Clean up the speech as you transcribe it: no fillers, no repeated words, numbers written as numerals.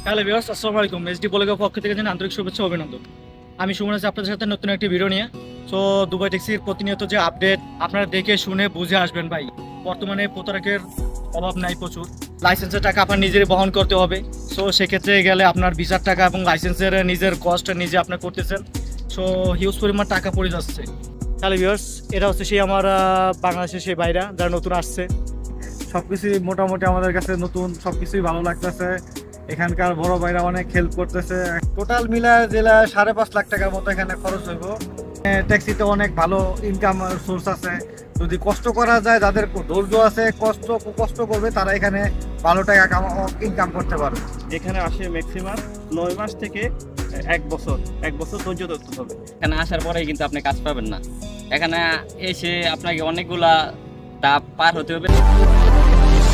Hello viewers, আসসালামু আলাইকুম। SD ব্লগের পক্ষ থেকে জানাই আন্তরিক শুভেচ্ছা ও অভিনন্দন। আমি সুমন আছি আপনাদের সাথে নতুন একটি ভিডিও নিয়ে। সো দুবাই ট্যাক্সির প্রতিনিয়ত যে আপডেট আপনারা দেখে শুনে বুঝে আসবেন ভাই। বর্তমানে প্রতারকের অভাব নাই প্রচুর। লাইসেন্সের টাকা আপনার নিজেরই বহন করতে হবে। সো সেক্ষেত্রে গেলে আপনার ভিসার টাকা এবং লাইসেন্সের নিজের কস্ট নিজে আপনার করতেছেন। সো হিউজ পরিমাণ টাকা পড়ে যাচ্ছে। হ্যালো ভিউয়ার্স, এটা হচ্ছে সেই আমার বাংলাদেশের সেই ভাইরা যারা নতুন আসছে। সবকিছুই মোটামুটি আমাদের কাছে নতুন, সবকিছুই ভালো লাগতেছে। এখানকার বড় ভাইরা অনেক হেল্প করতেছে। টোটাল মিলা জেলা 5.5 লাখ টাকার মতো এখানে খরচ হইব। ট্যাক্সিতে অনেক ভালো ইনকাম সোর্স আছে। যদি কষ্ট করা যায়, যাদের ধৈর্য আছে, কষ্ট করবে, তারা এখানে ভালো টাকা ইনকাম করতে পারবে। এখানে আসে ম্যাক্সিমাম 9 মাস থেকে 1 বছর ধৈর্য ধরতে হবে। এখানে আসার পরেই কিন্তু আপনি কাজ পাবেন না। এখানে এসে আপনাকে অনেকগুলা ধাপ পার হতে হবে।